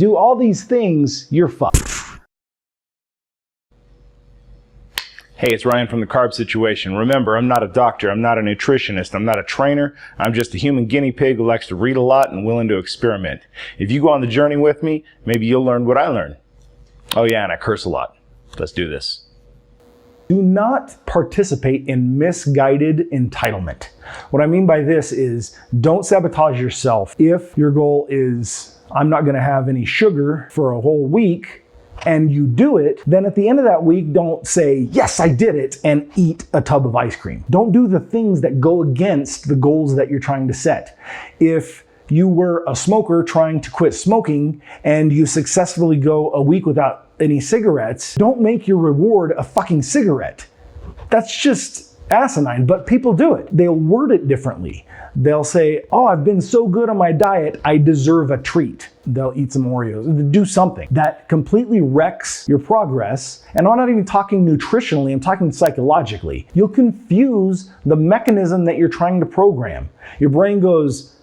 do all these things, you're fucked. Hey, it's Ryan from the Carb Situation. Remember, I'm not a doctor, I'm not a nutritionist, I'm not a trainer. I'm just a human guinea pig who likes to read a lot and willing to experiment. If you go on the journey with me, maybe you'll learn what I learned. Oh yeah, and I curse a lot. Let's do this. Do not participate in misguided entitlement. What I mean by this is don't sabotage yourself. If your goal is, I'm not gonna have any sugar for a whole week, and you do it, then at the end of that week, don't say, yes, I did it, and eat a tub of ice cream. Don't do the things that go against the goals that you're trying to set. If you were a smoker trying to quit smoking and you successfully go a week without any cigarettes, don't make your reward a fucking cigarette. That's just asinine, but people do it. They'll word it differently. They'll say, oh, I've been so good on my diet, I deserve a treat. They'll eat some Oreos, do something that completely wrecks your progress. And I'm not even talking nutritionally, I'm talking psychologically. You'll confuse the mechanism that you're trying to program. Your brain goes,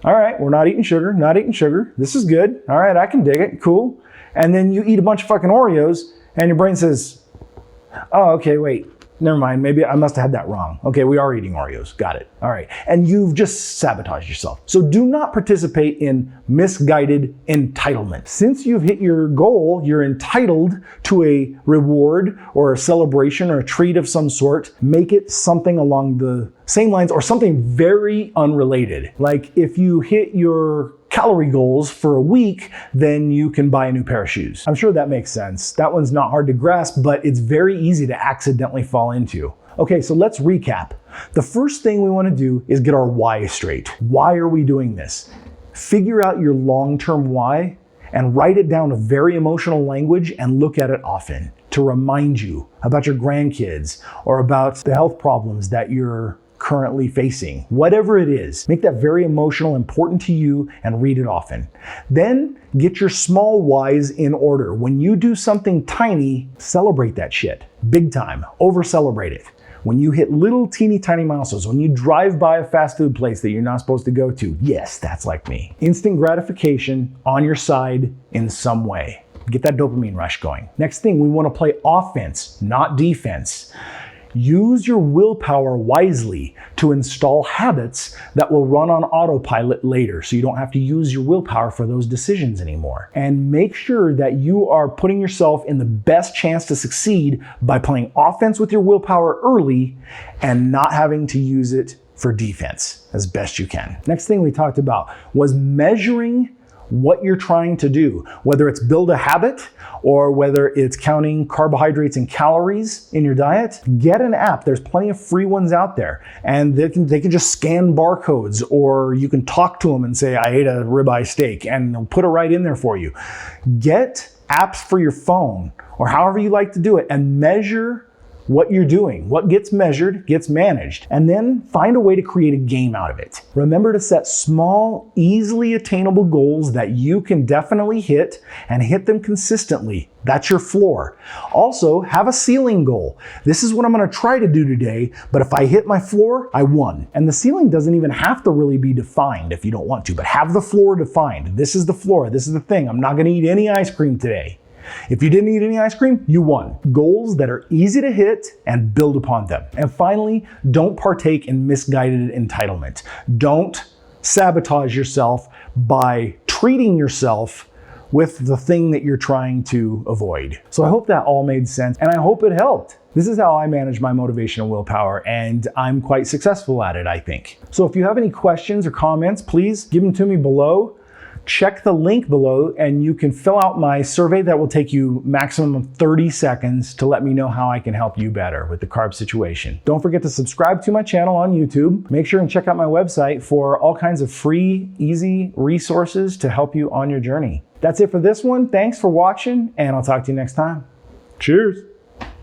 all right, we're not eating sugar, not eating sugar. This is good. All right, I can dig it, cool. And then you eat a bunch of fucking Oreos and your brain says, oh, okay, wait. Never mind, maybe I must have had that wrong. Okay, we are eating Oreos, got it. All right, and you've just sabotaged yourself. So do not participate in misguided entitlement. Since you've hit your goal, you're entitled to a reward or a celebration or a treat of some sort. Make it something along the same lines or something very unrelated. Like if you hit your calorie goals for a week, then you can buy a new pair of shoes. I'm sure that makes sense. That one's not hard to grasp, but it's very easy to accidentally fall into. Okay, so let's recap. The first thing we want to do is get our why straight. Why are we doing this? Figure out your long-term why and write it down in very emotional language and look at it often to remind you about your grandkids or about the health problems that you're currently facing. Whatever it is, make that very emotional, important to you, and read it often. Then get your small whys in order. When you do something tiny, celebrate that shit. Big time. Over celebrate it. When you hit little teeny tiny milestones, when you drive by a fast food place that you're not supposed to go to, yes, that's like me. Instant gratification on your side in some way. Get that dopamine rush going. Next thing, we want to play offense, not defense. Use your willpower wisely to install habits that will run on autopilot later, so you don't have to use your willpower for those decisions anymore. And make sure that you are putting yourself in the best chance to succeed by playing offense with your willpower early and not having to use it for defense as best you can. Next thing we talked about was measuring what you're trying to do, whether it's build a habit or whether it's counting carbohydrates and calories in your diet. Get an app. There's plenty of free ones out there, and they can just scan barcodes, or you can talk to them and say, I ate a ribeye steak, and they'll put it right in there for you. Get apps for your phone or however you like to do it and measure what you're doing. What gets measured gets managed. And then find a way to create a game out of it. Remember to set small, easily attainable goals that you can definitely hit and hit them consistently. That's your floor. Also, have a ceiling goal. This is what I'm going to try to do today, but if I hit my floor, I won. And the ceiling doesn't even have to really be defined if you don't want to, but have the floor defined. This is the floor. This is the thing. I'm not going to eat any ice cream today. If you didn't eat any ice cream, you won. Goals that are easy to hit and build upon them. And finally, don't partake in misguided entitlement. Don't sabotage yourself by treating yourself with the thing that you're trying to avoid. So I hope that all made sense, and I hope it helped. This is how I manage my motivation and willpower, and I'm quite successful at it, I think. So if you have any questions or comments, please give them to me below. Check the link below and you can fill out my survey that will take you maximum of 30 seconds to let me know how I can help you better with the carb situation. Don't forget to subscribe to my channel on YouTube. Make sure and check out my website for all kinds of free, easy resources to help you on your journey. That's it for this one. Thanks for watching, and I'll talk to you next time. Cheers.